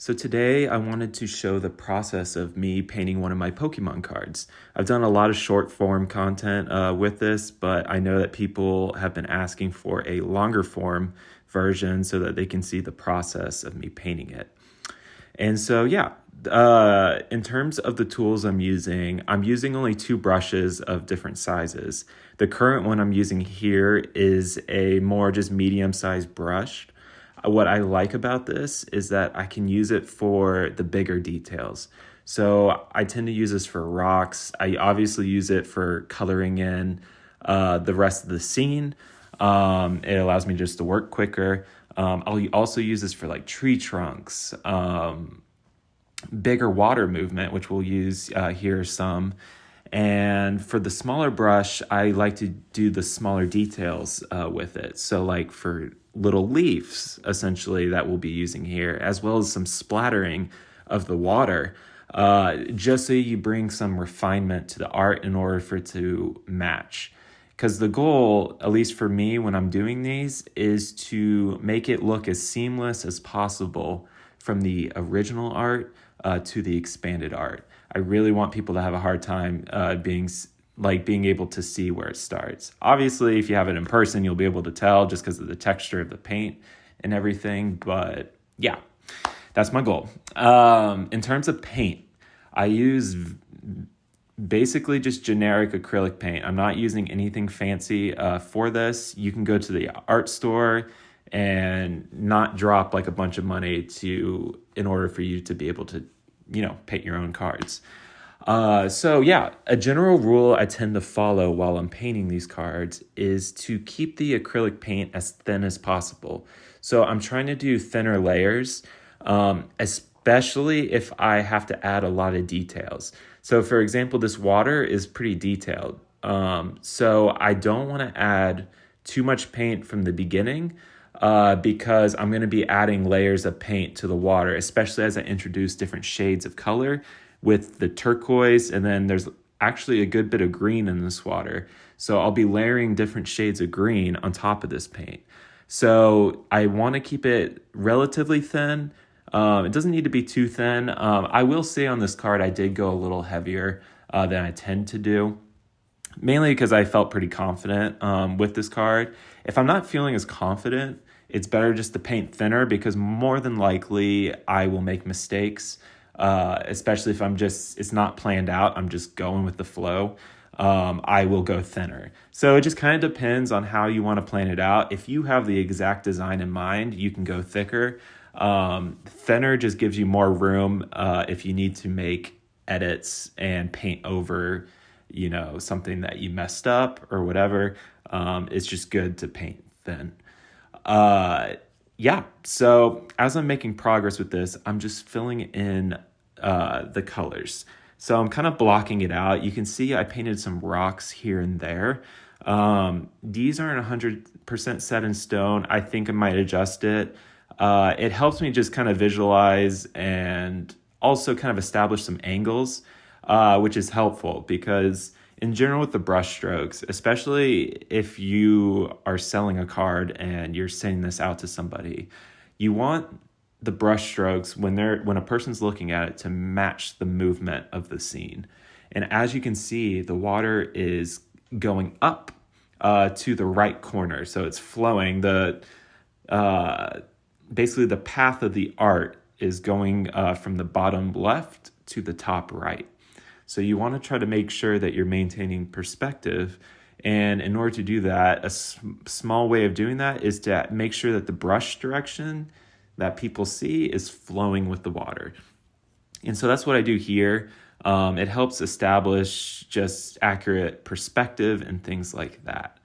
So today I wanted to show the process of me painting one of my Pokemon cards. I've done a lot of short form content with this, but I know that people have been asking for a longer form version so that they can see the process of me painting it. And so, in terms of the tools I'm using only two brushes of different sizes. The current one I'm using here is a more just medium-sized brush. What I like about this is that I can use it for the bigger details. So I tend to use this for rocks. I obviously use it for coloring in the rest of the scene. It allows me just to work quicker. I'll also use this for like tree trunks, bigger water movement, which we'll use here some. And for the smaller brush, I like to do the smaller details with it. So like for little leaves, essentially, that we'll be using here, as well as some splattering of the water, just so you bring some refinement to the art in order for it to match. Because the goal, at least for me when I'm doing these, is to make it look as seamless as possible from the original art to the expanded art. I really want people to have a hard time being able to see where it starts. Obviously, if you have it in person, you'll be able to tell just because of the texture of the paint and everything. But yeah, that's my goal. In terms of paint, I use basically just generic acrylic paint. I'm not using anything fancy for this. You can go to the art store and not drop like a bunch of money in order for you to be able to, paint your own cards. A general rule I tend to follow while I'm painting these cards is to keep the acrylic paint as thin as possible. So I'm trying to do thinner layers, especially if I have to add a lot of details. So for example, this water is pretty detailed. So I don't want to add too much paint from the beginning because I'm going to be adding layers of paint to the water, especially as I introduce different shades of color with the turquoise, and then there's actually a good bit of green in this water. So I'll be layering different shades of green on top of this paint. So I want to keep it relatively thin. It doesn't need to be too thin. I will say on this card, I did go a little heavier than I tend to do, mainly because I felt pretty confident with this card. If I'm not feeling as confident, it's better just to paint thinner because more than likely I will make mistakes, especially if it's not planned out, I'm just going with the flow. I will go thinner. So it just kind of depends on how you want to plan it out. If you have the exact design in mind, you can go thicker. Thinner just gives you more room if you need to make edits and paint over, something that you messed up or whatever. It's just good to paint thin. So as I'm making progress with this, I'm just filling in the colors. So I'm kind of blocking it out. You can see I painted some rocks here and there. These aren't 100% set in stone. I think I might adjust it. It helps me just kind of visualize and also kind of establish some angles, which is helpful because in general with the brush strokes, especially if you are selling a card and you're sending this out to somebody, you want the brush strokes when a person's looking at it to match the movement of the scene. And as you can see, the water is going up to the right corner. So it's flowing. Basically the path of the art is going from the bottom left to the top right. So you want to try to make sure that you're maintaining perspective. And in order to do that, a small way of doing that is to make sure that the brush direction that people see is flowing with the water. And so that's what I do here. It helps establish just accurate perspective and things like that.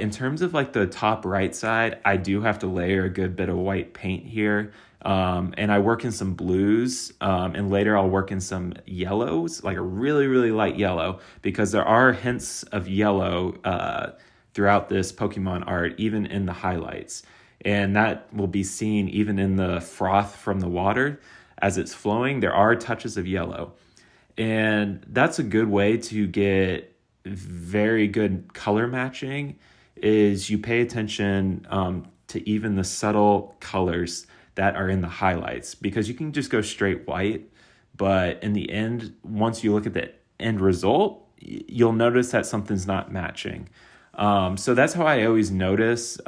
In terms of like the top right side, I do have to layer a good bit of white paint here. And I work in some blues, and later I'll work in some yellows, like a really, really light yellow, because there are hints of yellow throughout this Pokemon art, even in the highlights. And that will be seen even in the froth from the water as it's flowing. There are touches of yellow. And that's a good way to get very good color matching is you pay attention to even the subtle colors that are in the highlights, because you can just go straight white, but in the end, once you look at the end result, you'll notice that something's not matching. So that's how I always notice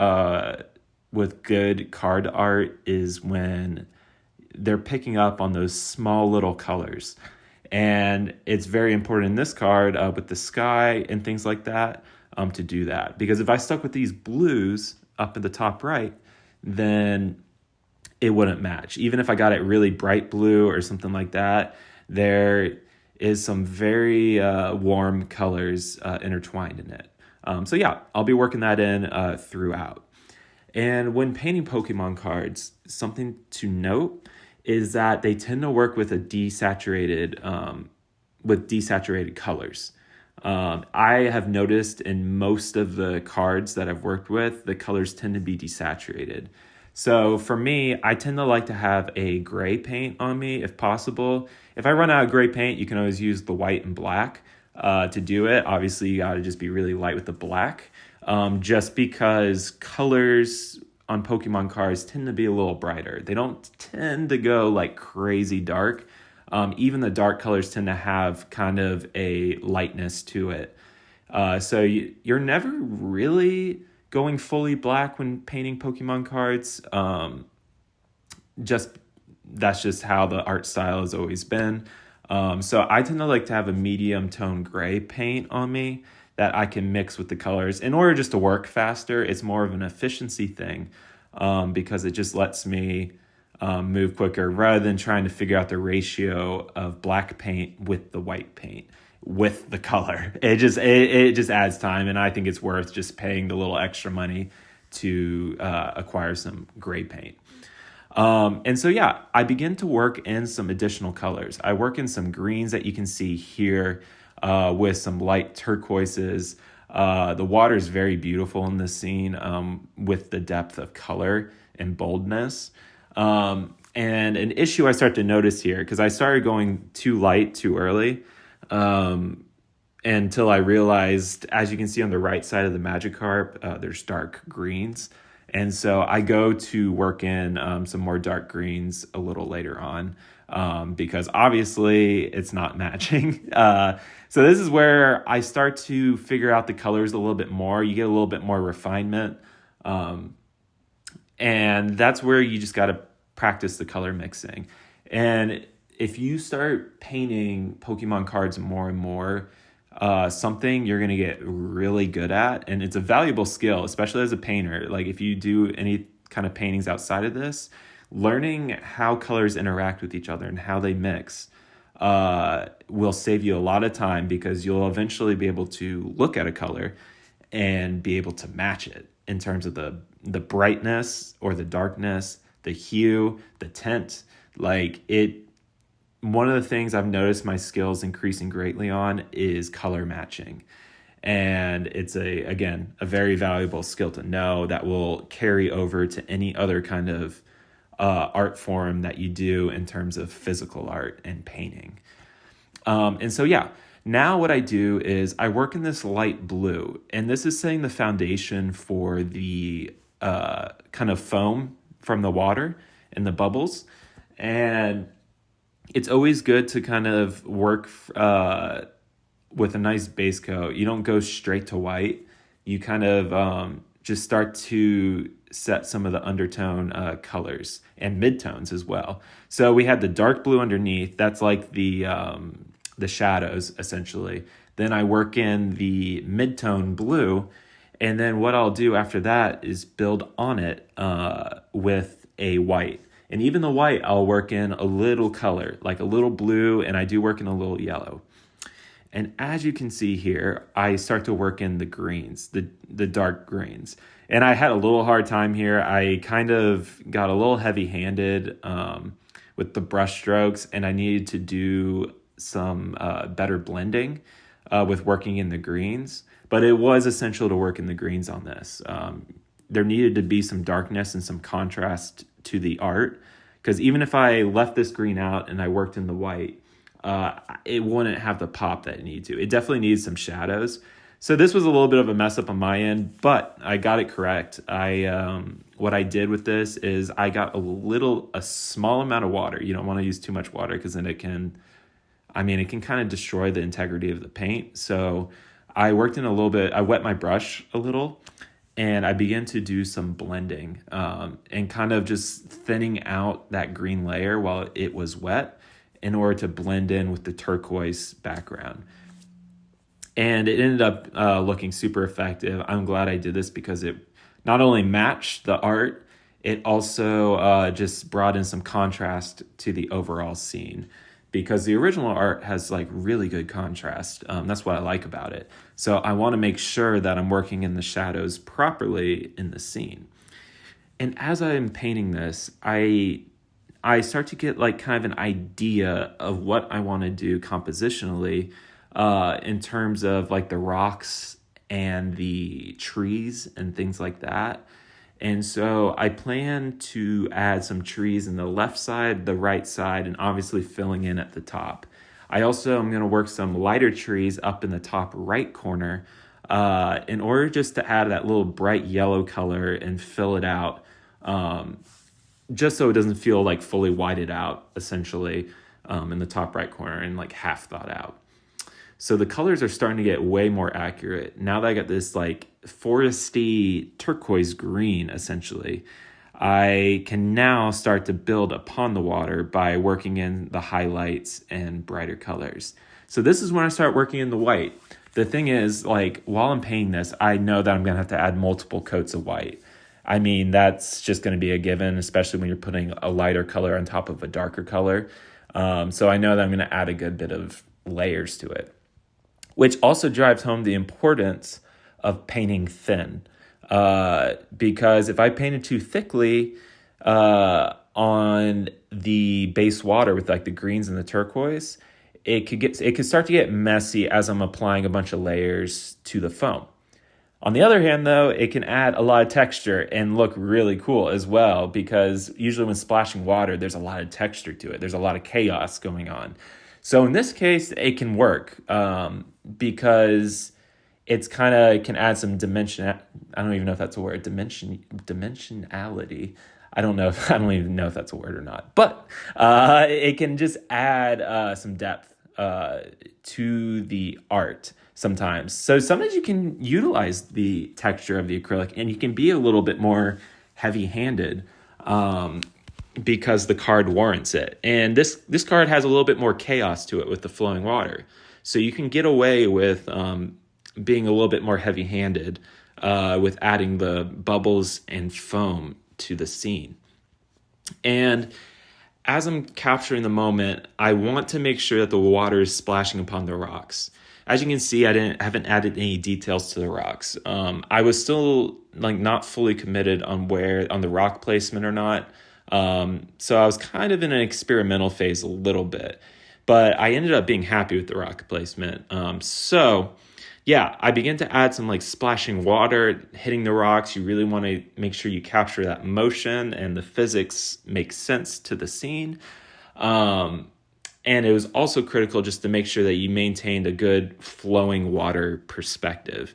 with good card art, is when they're picking up on those small little colors. And it's very important in this card with the sky and things like that to do that. Because if I stuck with these blues up at the top right, then it wouldn't match. Even if I got it really bright blue or something like that, there is some very warm colors intertwined in it. So yeah, I'll be working that in throughout. And when painting Pokemon cards, something to note is that they tend to work with desaturated colors. I have noticed in most of the cards that I've worked with, the colors tend to be desaturated. So for me, I tend to like to have a gray paint on me if possible. If I run out of gray paint, you can always use the white and black to do it. Obviously, you got to just be really light with the black, just because colors on Pokemon cards tend to be a little brighter. They don't tend to go like crazy dark. Even the dark colors tend to have kind of a lightness to it. So you're never really going fully black when painting Pokemon cards. That's just how the art style has always been. So I tend to like to have a medium tone gray paint on me that I can mix with the colors in order just to work faster. It's more of an efficiency thing because it just lets me move quicker rather than trying to figure out the ratio of black paint with the white paint with the color. It just adds time, and I think it's worth just paying the little extra money to acquire some gray paint. And so, yeah, I begin to work in some additional colors. I work in some greens that you can see here with some light turquoises. The water is very beautiful in this scene with the depth of color and boldness. And an issue I start to notice here, because I started going too light too early, until I realized, as you can see on the right side of the Magikarp, there's dark greens. And so I go to work in some more dark greens a little later on because obviously it's not matching. So this is where I start to figure out the colors a little bit more. You get a little bit more refinement. And that's where you just got to practice the color mixing. And if you start painting Pokemon cards more and more, something you're going to get really good at, and it's a valuable skill, especially as a painter. Like if you do any kind of paintings outside of this, learning how colors interact with each other and how they mix will save you a lot of time, because you'll eventually be able to look at a color and be able to match it in terms of the brightness or the darkness, the hue, the tint. Like it, one of the things I've noticed my skills increasing greatly on is color matching. And it's a very valuable skill to know that will carry over to any other kind of art form that you do in terms of physical art and painting. And so, yeah, now what I do is I work in this light blue, and this is setting the foundation for the kind of foam from the water and the bubbles. And it's always good to kind of work with a nice base coat. You don't go straight to white. You kind of just start to set some of the undertone colors and midtones as well. So we had the dark blue underneath. That's like the shadows, essentially. Then I work in the midtone blue. And then what I'll do after that is build on it with a white. And even the white, I'll work in a little color, like a little blue, and I do work in a little yellow. And as you can see here, I start to work in the greens, the dark greens. And I had a little hard time here. I kind of got a little heavy-handed with the brush strokes, and I needed to do some better blending with working in the greens. But it was essential to work in the greens on this. There needed to be some darkness and some contrast to the art, because even if I left this green out and I worked in the white, it wouldn't have the pop that it needed to. It definitely needs some shadows. So this was a little bit of a mess up on my end, but I got it correct. What I did with this is I got a small amount of water. You don't want to use too much water because then it can kind of destroy the integrity of the paint. So I worked in a little bit, I wet my brush a little, and I began to do some blending and kind of just thinning out that green layer while it was wet in order to blend in with the turquoise background. And it ended up looking super effective. I'm glad I did this because it not only matched the art, it also just brought in some contrast to the overall scene, because the original art has like really good contrast. That's what I like about it. So I want to make sure that I'm working in the shadows properly in the scene. And as I'm painting this, I start to get like kind of an idea of what I want to do compositionally in terms of like the rocks and the trees and things like that. And so I plan to add some trees in the left side, the right side, and obviously filling in at the top. I also am going to work some lighter trees up in the top right corner in order just to add that little bright yellow color and fill it out, just so it doesn't feel like fully whited out, essentially, in the top right corner and like half thought out. So the colors are starting to get way more accurate. Now that I got this like foresty turquoise green, essentially, I can now start to build upon the water by working in the highlights and brighter colors. So this is when I start working in the white. The thing is, like, while I'm painting this, I know that I'm going to have to add multiple coats of white. I mean, that's just going to be a given, especially when you're putting a lighter color on top of a darker color. So I know that I'm going to add a good bit of layers to it, which also drives home the importance of painting thin. Because if I painted too thickly on the base water with like the greens and the turquoise, it could start to get messy as I'm applying a bunch of layers to the foam. On the other hand, though, it can add a lot of texture and look really cool as well, because usually when splashing water, there's a lot of texture to it. There's a lot of chaos going on. So in this case, it can work because it's kind of can add some dimension. I don't even know if that's a word. Dimensionality. I don't even know if that's a word or not. But it can just add some depth to the art sometimes. So sometimes you can utilize the texture of the acrylic, and you can be a little bit more heavy-handed because the card warrants it. And this card has a little bit more chaos to it with the flowing water. So you can get away with being a little bit more heavy-handed with adding the bubbles and foam to the scene. And as I'm capturing the moment, I want to make sure that the water is splashing upon the rocks. As you can see, I haven't added any details to the rocks. I was still like not fully committed on the rock placement or not. So I was kind of in an experimental phase a little bit, but I ended up being happy with the rock placement. So yeah, I began to add some like splashing water, hitting the rocks. You really want to make sure you capture that motion and the physics make sense to the scene. And it was also critical just to make sure that you maintained a good flowing water perspective,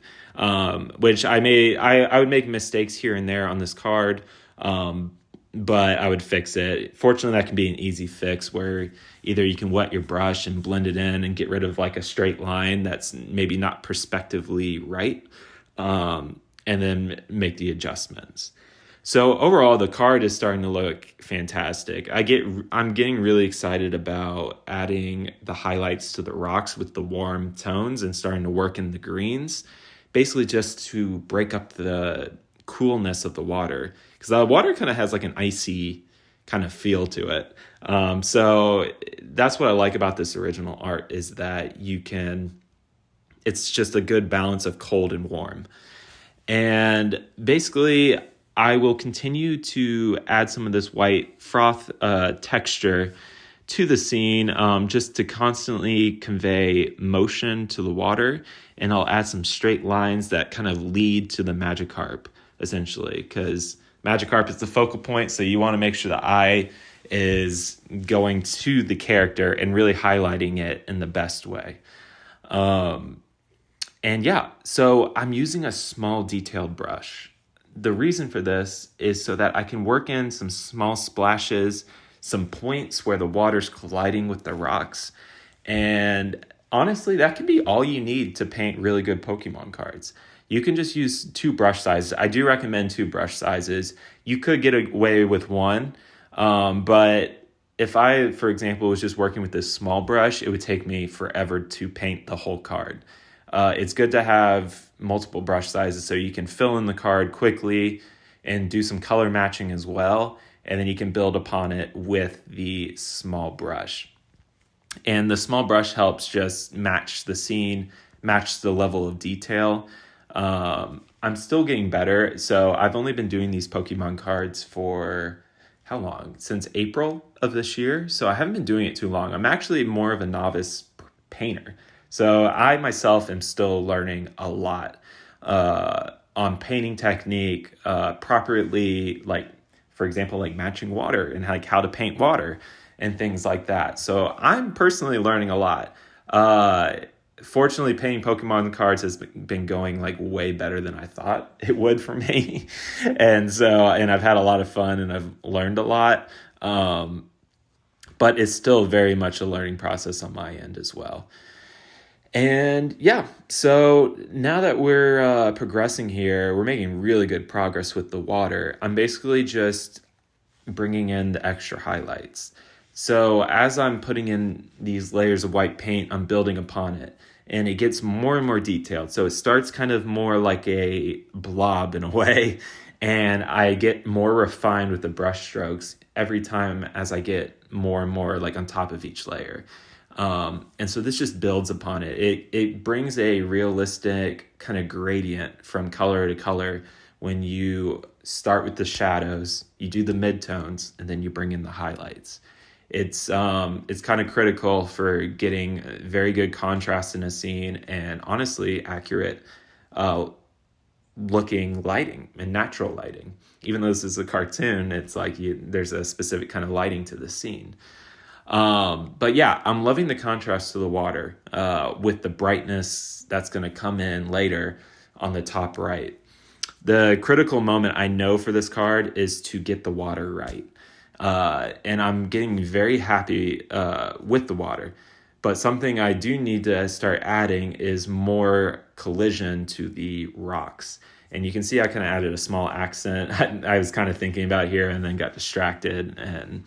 which I would make mistakes here and there on this card, but I would fix it. Fortunately, that can be an easy fix where either you can wet your brush and blend it in and get rid of like a straight line that's maybe not perspectively right, and then make the adjustments. So overall, the card is starting to look fantastic. I'm getting really excited about adding the highlights to the rocks with the warm tones and starting to work in the greens, basically just to break up the coolness of the water, because the water kind of has like an icy kind of feel to it. So that's what I like about this original art, is that it's just a good balance of cold and warm. And basically, I will continue to add some of this white froth texture to the scene, just to constantly convey motion to the water. And I'll add some straight lines that kind of lead to the Magikarp, essentially, because Magikarp is the focal point. So you want to make sure the eye is going to the character and really highlighting it in the best way. And yeah, so I'm using a small detailed brush. The reason for this is so that I can work in some small splashes, some points where the water's colliding with the rocks. And honestly, that can be all you need to paint really good Pokemon cards. You can just use two brush sizes. I do recommend two brush sizes. You could get away with one, but if I, for example, was just working with this small brush, it would take me forever to paint the whole card. It's good to have multiple brush sizes so you can fill in the card quickly and do some color matching as well. And then you can build upon it with the small brush. And the small brush helps just match the scene, match the level of detail. I'm still getting better. So I've only been doing these Pokemon cards for how long? Since April of this year. So I haven't been doing it too long. I'm actually more of a novice painter. So I myself am still learning a lot on painting technique, properly, like, for example, like matching water and like how to paint water and things like that. So I'm personally learning a lot. Fortunately, painting Pokemon cards has been going like way better than I thought it would for me. And I've had a lot of fun and I've learned a lot. But it's still very much a learning process on my end as well. And yeah, so now that we're progressing here, we're making really good progress with the water. I'm basically just bringing in the extra highlights. So as I'm putting in these layers of white paint, I'm building upon it. And it gets more and more detailed. So it starts kind of more like a blob in a way. And I get more refined with the brush strokes every time as I get more and more like on top of each layer. And so this just builds upon it. It brings a realistic kind of gradient from color to color when you start with the shadows, you do the midtones, and then you bring in the highlights. It's kind of critical for getting very good contrast in a scene and honestly accurate looking lighting and natural lighting. Even though this is a cartoon, it's like there's a specific kind of lighting to the scene. But yeah, I'm loving the contrast to the water with the brightness that's going to come in later on the top right. The critical moment I know for this card is to get the water right. And I'm getting very happy with the water. But something I do need to start adding is more collision to the rocks. And you can see I kind of added a small accent. I was kind of thinking about here and then got distracted. And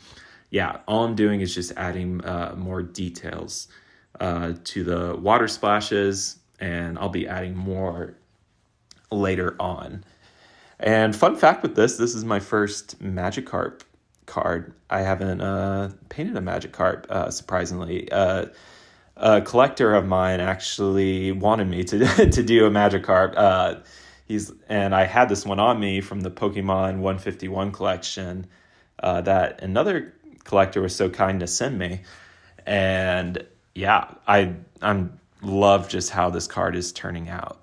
yeah, all I'm doing is just adding more details to the water splashes. And I'll be adding more later on. And fun fact with this is my first Magikarp card. I haven't painted a Magikarp, surprisingly. A collector of mine actually wanted me to to do a Magikarp. And I had this one on me from the Pokemon 151 collection that another collector was so kind to send me. And yeah, I'm love just how this card is turning out.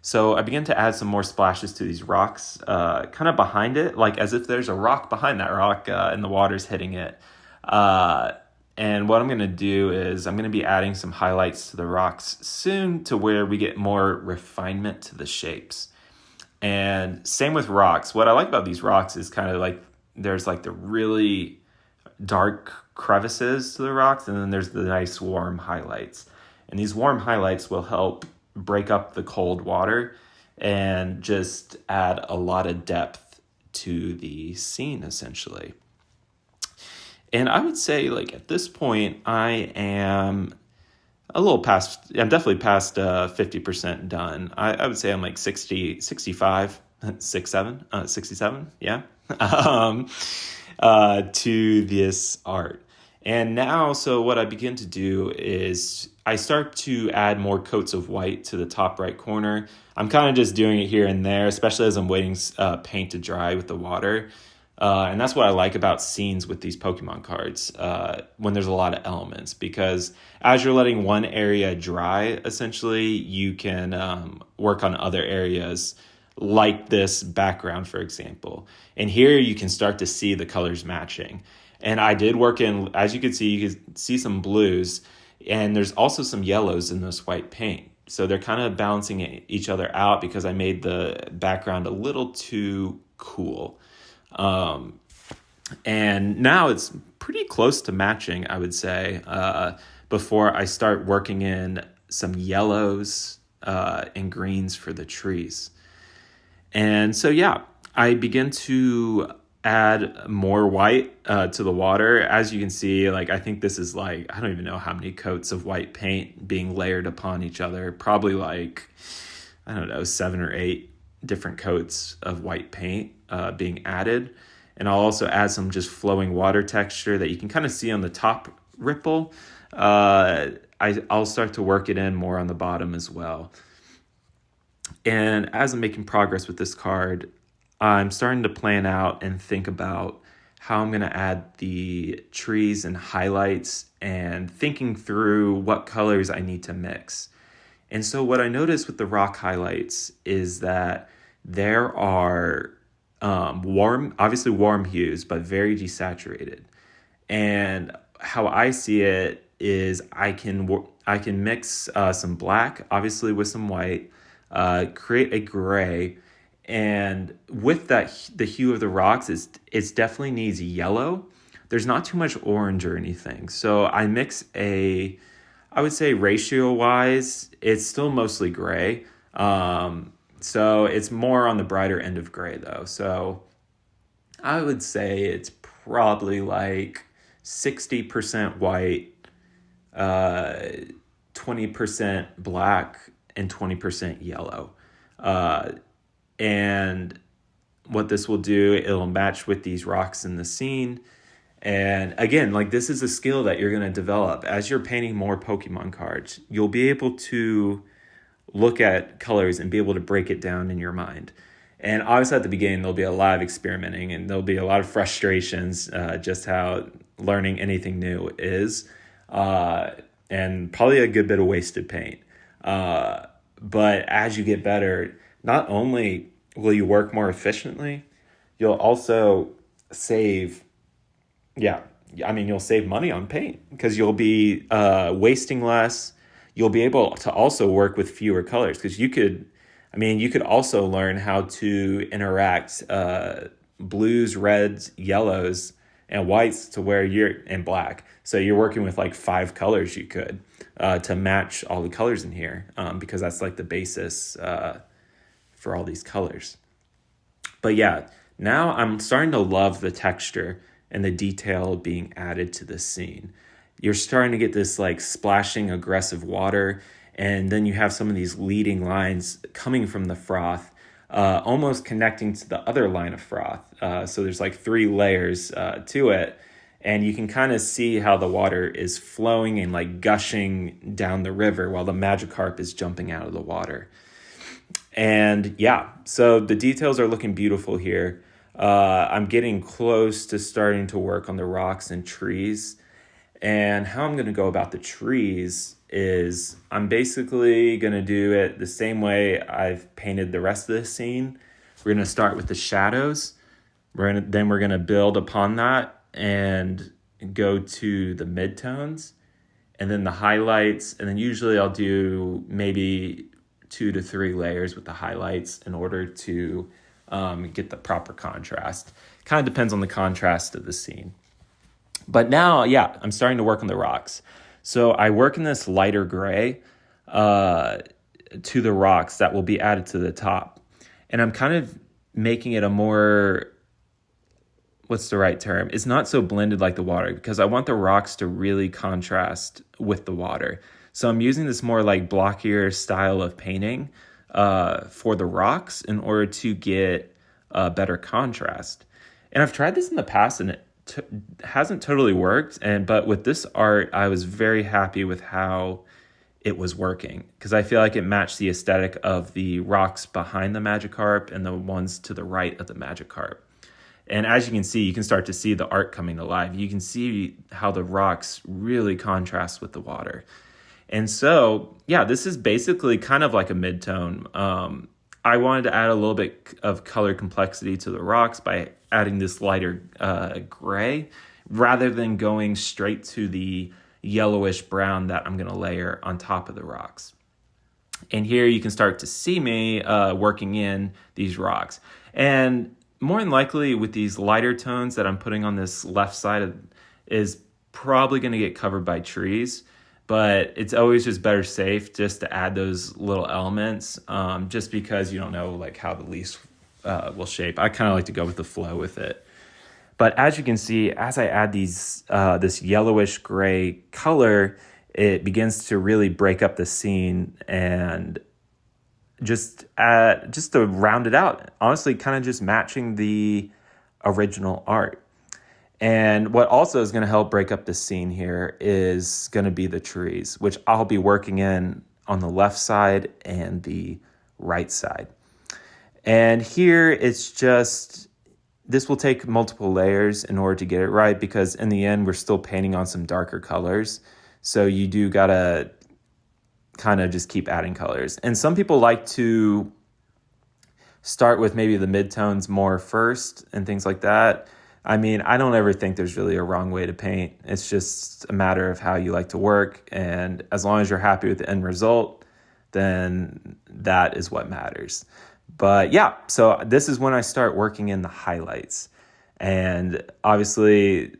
So I began to add some more splashes to these rocks, kind of behind it, like as if there's a rock behind that rock and the water's hitting it. And what I'm going to do is I'm going to be adding some highlights to the rocks soon to where we get more refinement to the shapes. And same with rocks. What I like about these rocks is kind of like there's like the really dark crevices to the rocks, and then there's the nice warm highlights. And these warm highlights will help break up the cold water and just add a lot of depth to the scene, essentially. And I would say, like, at this point, I am I'm definitely past 50% done. I would say I'm like 60, 65, 67, yeah, to this art. And now, so what I begin to do is I start to add more coats of white to the top right corner. I'm kind of just doing it here and there, especially as I'm waiting paint to dry with the water. And that's what I like about scenes with these Pokemon cards when there's a lot of elements, because as you're letting one area dry, essentially, you can work on other areas like this background, for example. And here you can start to see the colors matching. And I did work in, as you can see some blues, and there's also some yellows in this white paint. So they're kind of balancing each other out because I made the background a little too cool. And now it's pretty close to matching, I would say, before I start working in some yellows and greens for the trees. And so, yeah, I begin to add more white to the water. As you can see, like, I think this is like, I don't even know how many coats of white paint being layered upon each other. Probably like, I don't know, 7 or 8 different coats of white paint being added. And I'll also add some just flowing water texture that you can kind of see on the top ripple. I'll start to work it in more on the bottom as well. And as I'm making progress with this card, I'm starting to plan out and think about how I'm going to add the trees and highlights and thinking through what colors I need to mix. And so what I noticed with the rock highlights is that there are obviously warm hues, but very desaturated. And how I see it is I can mix some black, obviously with some white, create a gray, and with that, the hue of the rocks it's definitely needs yellow. There's not too much orange or anything, so I mix I would say ratio wise, it's still mostly gray. So it's more on the brighter end of gray though. So I would say it's probably like 60% white, 20% black, and 20% yellow. And what this will do, it'll match with these rocks in the scene. And again, like, this is a skill that you're going to develop. As you're painting more Pokemon cards, you'll be able to look at colors and be able to break it down in your mind. And obviously at the beginning, there'll be a lot of experimenting and there'll be a lot of frustrations, just how learning anything new is, and probably a good bit of wasted paint. But as you get better, not only will you work more efficiently, you'll also you'll save money on paint because you'll be wasting less. You'll be able to also work with fewer colors because you could also learn how to interact blues, reds, yellows, and whites to where you're in black. So you're working with like 5 colors you could to match all the colors in here, because that's like the basis for all these colors. But yeah, now I'm starting to love the texture and the detail being added to the scene. You're starting to get this like splashing aggressive water, and then you have some of these leading lines coming from the froth, almost connecting to the other line of froth. So there's like 3 layers to it, and you can kind of see how the water is flowing and like gushing down the river while the Magikarp is jumping out of the water. And yeah, so the details are looking beautiful here. I'm getting close to starting to work on the rocks and trees. And how I'm going to go about the trees is I'm basically going to do it the same way I've painted the rest of the scene. We're going to start with the shadows. Then we're going to build upon that and go to the midtones and then the highlights. And then usually I'll do maybe 2 to 3 layers with the highlights in order to get the proper contrast. Kind of depends on the contrast of the scene. But now, yeah, I'm starting to work on the rocks. So I work in this lighter gray to the rocks that will be added to the top. And I'm kind of making it a more, what's the right term? It's not so blended like the water because I want the rocks to really contrast with the water. So I'm using this more like blockier style of painting for the rocks in order to get better contrast. And I've tried this in the past and it hasn't totally worked. But with this art, I was very happy with how it was working because I feel like it matched the aesthetic of the rocks behind the Magikarp and the ones to the right of the Magikarp. And as you can see, you can start to see the art coming to life. You can see how the rocks really contrast with the water. And so, yeah, this is basically kind of like a mid-tone. I wanted to add a little bit of color complexity to the rocks by adding this lighter gray rather than going straight to the yellowish brown that I'm going to layer on top of the rocks. And here you can start to see me working in these rocks. And more than likely with these lighter tones that I'm putting on this left side is probably going to get covered by trees. But it's always just better safe just to add those little elements, just because you don't know like how the leaves will shape. I kind of like to go with the flow with it. But as you can see, as I add this yellowish gray color, it begins to really break up the scene and just to round it out. Honestly, kind of just matching the original art. And what also is going to help break up the scene here is going to be the trees, which I'll be working in on the left side and the right side. And here it's just, this will take multiple layers in order to get it right, because in the end, we're still painting on some darker colors. So you do got to kind of just keep adding colors. And some people like to start with maybe the midtones more first and things like that. I mean, I don't ever think there's really a wrong way to paint. It's just a matter of how you like to work. And as long as you're happy with the end result, then that is what matters. But yeah, so this is when I start working in the highlights. And obviously,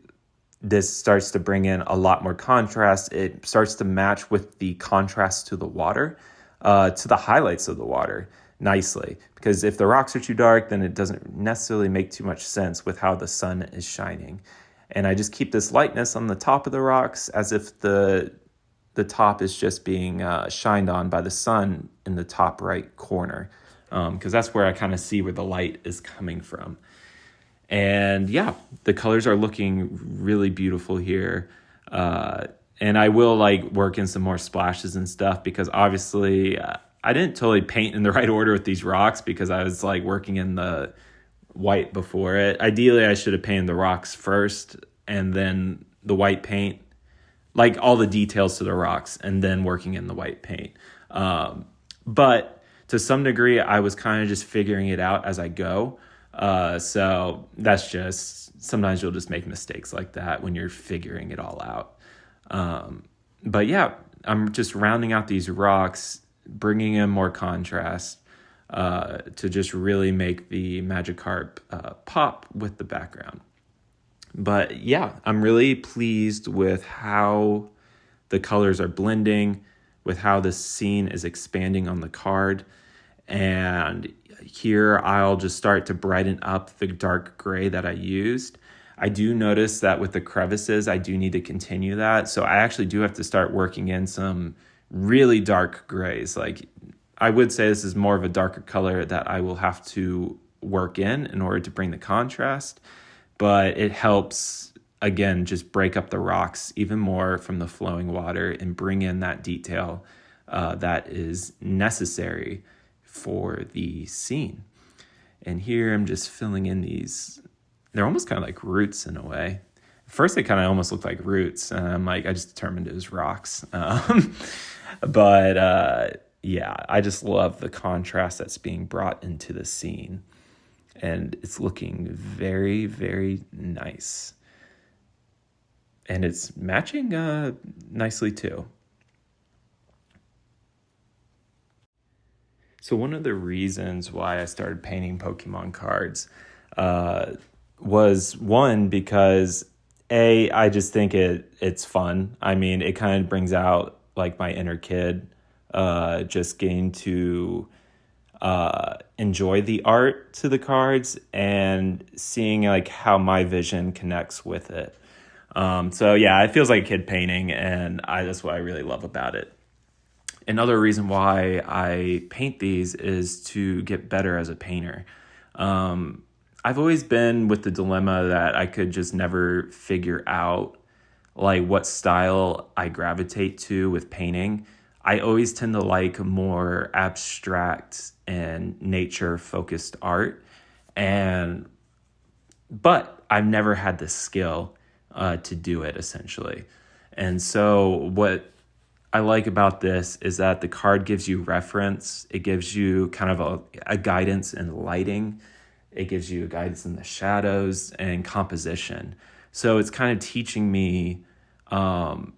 this starts to bring in a lot more contrast. It starts to match with the contrast to the water, to the highlights of the water nicely. Because if the rocks are too dark, then it doesn't necessarily make too much sense with how the sun is shining. And I just keep this lightness on the top of the rocks as if the top is just being shined on by the sun in the top right corner. Because that's where I kind of see where the light is coming from. And yeah, the colors are looking really beautiful here. And I will like work in some more splashes and stuff, because obviously I didn't totally paint in the right order with these rocks, because I was like working in the white before it. Ideally, I should have painted the rocks first and then the white paint, like all the details to the rocks, and then working in the white paint. But to some degree, I was kind of just figuring it out as I go. So that's just, sometimes you'll just make mistakes like that when you're figuring it all out. But yeah, I'm just rounding out these rocks, bringing in more contrast, to just really make the Magikarp pop with the background. But yeah, I'm really pleased with how the colors are blending, with how the scene is expanding on the card. And here I'll just start to brighten up the dark gray that I used. I do notice that with the crevices, I do need to continue that. So I actually do have to start working in some really dark grays. Like, I would say this is more of a darker color that I will have to work in order to bring the contrast. But it helps, again, just break up the rocks even more from the flowing water and bring in that detail that is necessary for the scene. And here I'm just filling in these, they're almost kind of like roots in a way. At first they kind of almost looked like roots, and I'm like, I just determined it was rocks. But yeah, I just love the contrast that's being brought into the scene, and it's looking very, very nice. And it's matching nicely too. So one of the reasons why I started painting Pokemon cards was, one, because I just think it's fun. I mean, it kind of brings out like my inner kid, just getting to enjoy the art to the cards and seeing like how my vision connects with it. So yeah, it feels like a kid painting, and that's what I really love about it. Another reason why I paint these is to get better as a painter. I've always been with the dilemma that I could just never figure out like what style I gravitate to with painting. I always tend to like more abstract and nature focused art, but I've never had the skill to do it, essentially. And so what I like about this is that the card gives you reference. It gives you kind of a guidance in lighting. It gives you a guidance in the shadows and composition. So it's kind of teaching me how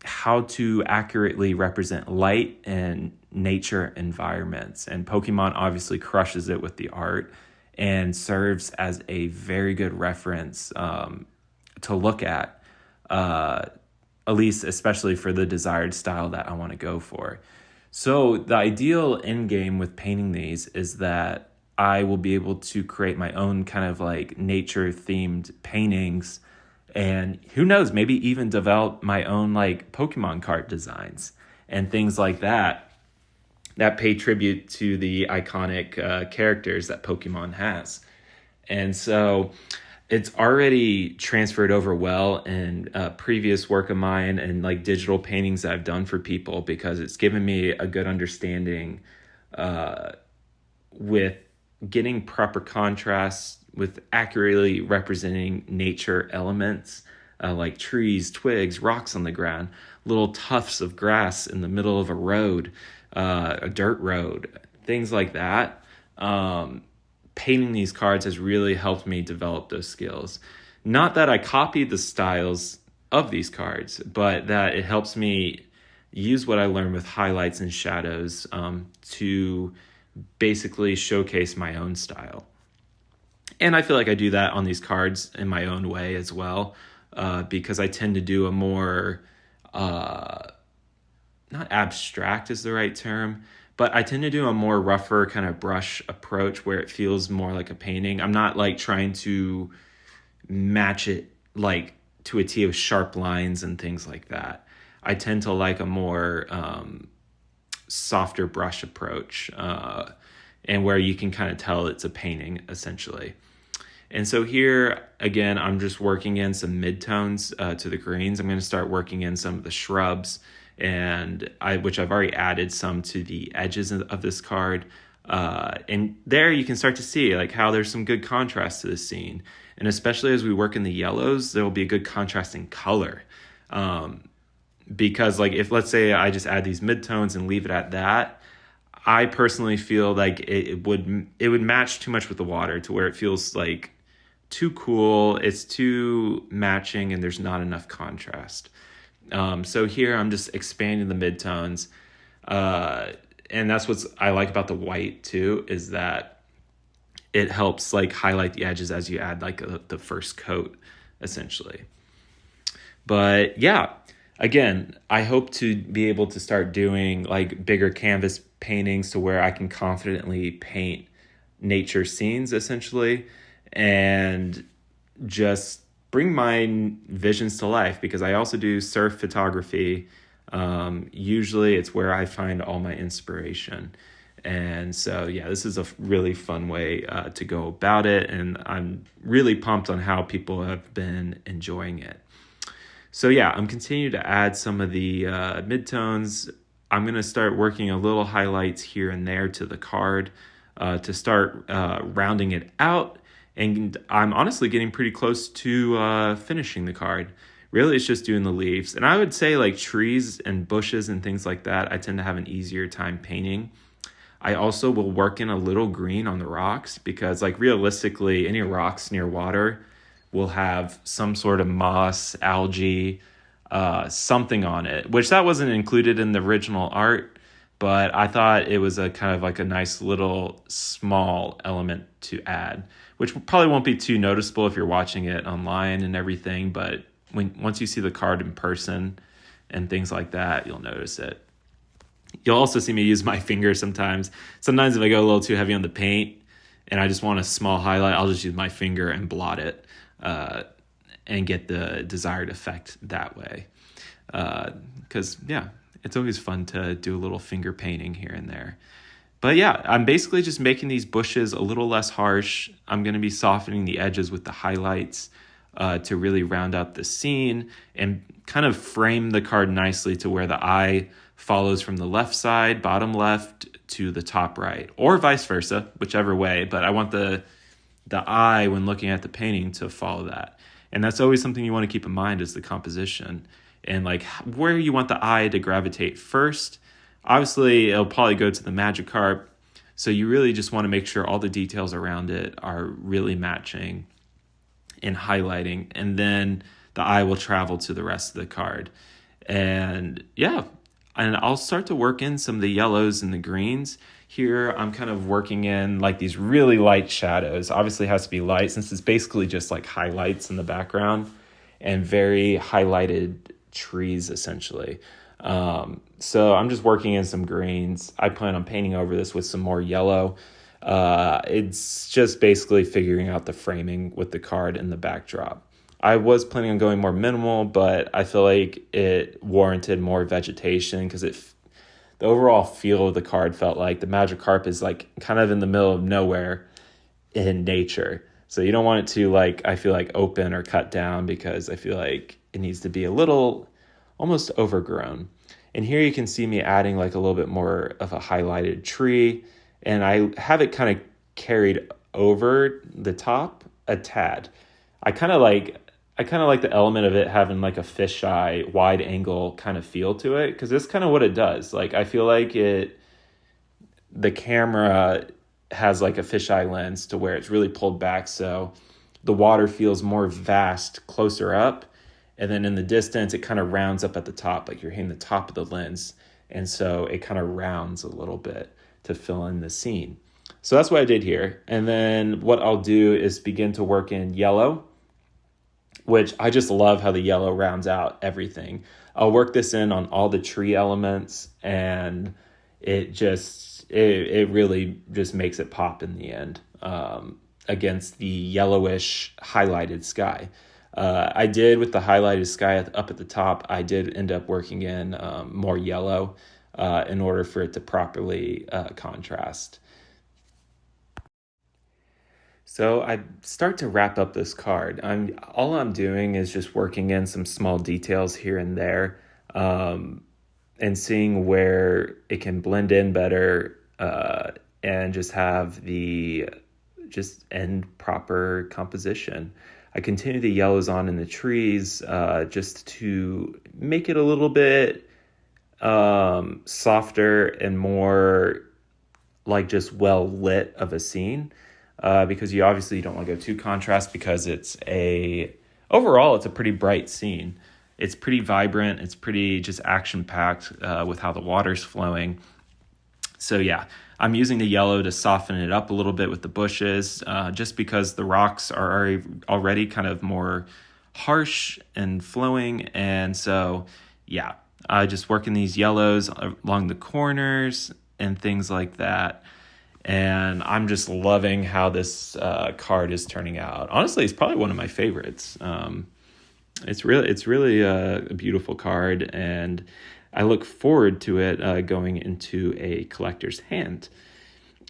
how to accurately represent light and nature environments. And Pokemon obviously crushes it with the art and serves as a very good reference to look at least especially for the desired style that I want to go for. So the ideal end game with painting these is that I will be able to create my own kind of like nature themed paintings, and who knows, maybe even develop my own like Pokemon card designs and things like that pay tribute to the iconic characters that Pokemon has. And so it's already transferred over well in previous work of mine and like digital paintings that I've done for people, because it's given me a good understanding with getting proper contrast, with accurately representing nature elements like trees, twigs, rocks on the ground, little tufts of grass in the middle of a road, a dirt road, things like that. Painting these cards has really helped me develop those skills. Not that I copied the styles of these cards, but that it helps me use what I learned with highlights and shadows to basically showcase my own style. And I feel like I do that on these cards in my own way as well, because I tend to do a more, not abstract is the right term, but I tend to do a more rougher kind of brush approach where it feels more like a painting. I'm not like trying to match it like to a T of sharp lines and things like that. I tend to like a more softer brush approach, and where you can kind of tell it's a painting essentially. And so here, again, I'm just working in some midtones to the greens. I'm going to start working in some of the shrubs, which I've already added some to the edges of this card. And there you can start to see like how there's some good contrast to the scene. And especially as we work in the yellows, there will be a good contrast in color. Because like if, let's say I just add these midtones and leave it at that, I personally feel like it would match too much with the water to where it feels like too cool, it's too matching, and there's not enough contrast. So here I'm just expanding the midtones. And that's what I like about the white too, is that it helps like highlight the edges as you add like the first coat essentially. But yeah, again, I hope to be able to start doing like bigger canvas paintings to where I can confidently paint nature scenes essentially, and just bring my visions to life, because I also do surf photography. Usually it's where I find all my inspiration. And so, yeah, this is a really fun way to go about it. And I'm really pumped on how people have been enjoying it. So yeah, I'm continuing to add some of the midtones. I'm going to start working a little highlights here and there to the card to start rounding it out. And I'm honestly getting pretty close to finishing the card. Really, it's just doing the leaves. And I would say like trees and bushes and things like that, I tend to have an easier time painting. I also will work in a little green on the rocks, because like realistically, any rocks near water will have some sort of moss, algae, something on it, which that wasn't included in the original art, but I thought it was a kind of like a nice little small element to add, which probably won't be too noticeable if you're watching it online and everything, but once you see the card in person and things like that, you'll notice it. You'll also see me use my finger sometimes. Sometimes if I go a little too heavy on the paint and I just want a small highlight, I'll just use my finger and blot it and get the desired effect that way. Because, yeah, it's always fun to do a little finger painting here and there. But yeah, I'm basically just making these bushes a little less harsh. I'm going to be softening the edges with the highlights to really round out the scene and kind of frame the card nicely to where the eye follows from the left side, bottom left, to the top right, or vice versa, whichever way. But I want the eye, when looking at the painting, to follow that. And that's always something you want to keep in mind, is the composition and like where you want the eye to gravitate first. Obviously, it'll probably go to the Magikarp. So you really just want to make sure all the details around it are really matching and highlighting. And then the eye will travel to the rest of the card. And yeah, and I'll start to work in some of the yellows and the greens. Here, I'm kind of working in like these really light shadows. Obviously, it has to be light since it's basically just like highlights in the background and very highlighted trees, essentially. So I'm just working in some greens. I plan on painting over this with some more yellow. It's just basically figuring out the framing with the card and the backdrop. I was planning on going more minimal, but I feel like it warranted more vegetation because the overall feel of the card felt like the Magikarp is like kind of in the middle of nowhere in nature. So you don't want it to like, I feel like open or cut down because I feel like it needs to be a little almost overgrown. And here you can see me adding like a little bit more of a highlighted tree, and I have it kind of carried over the top a tad. I kind of like the element of it having like a fisheye wide angle kind of feel to it because that's kind of what it does. Like I feel like the camera has like a fisheye lens to where it's really pulled back, so the water feels more vast closer up, and then in the distance it kind of rounds up at the top, like you're hitting the top of the lens, and so it kind of rounds a little bit to fill in the scene. So that's what I did here. And then what I'll do is begin to work in yellow, which I just love how the yellow rounds out everything. I'll work this in on all the tree elements, and it really just makes it pop in the end against the yellowish highlighted sky. I did with the highlighted sky up at the top, I did end up working in more yellow in order for it to properly contrast. So I start to wrap up this card. All I'm doing is just working in some small details here and there, and seeing where it can blend in better, and just have the just end proper composition. I continue the yellows on in the trees, just to make it a little bit softer and more like just well lit of a scene. Because you obviously don't want to go too contrast because overall it's a pretty bright scene. It's pretty vibrant. It's pretty just action packed with how the water's flowing. So yeah, I'm using the yellow to soften it up a little bit with the bushes, just because the rocks are already kind of more harsh and flowing. And so yeah, I just work in these yellows along the corners and things like that. And I'm just loving how this card is turning out. Honestly, it's probably one of my favorites. It's really a beautiful card, and I look forward to it going into a collector's hand.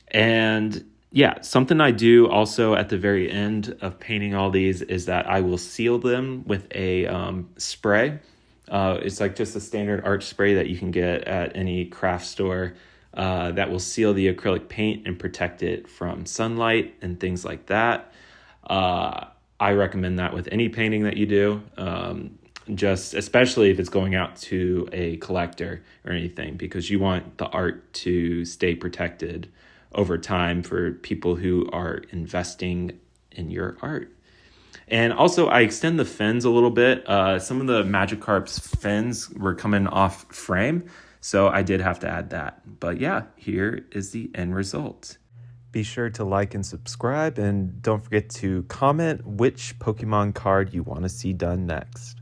And yeah, something I do also at the very end of painting all these is that I will seal them with a spray. It's like just a standard art spray that you can get at any craft store. That will seal the acrylic paint and protect it from sunlight and things like that. I recommend that with any painting that you do, just especially if it's going out to a collector or anything, because you want the art to stay protected over time for people who are investing in your art. And also, I extend the fins a little bit. Some of the Magikarp's fins were coming off frame, so I did have to add that. But yeah, here is the end result. Be sure to like and subscribe, and don't forget to comment which Pokemon card you want to see done next.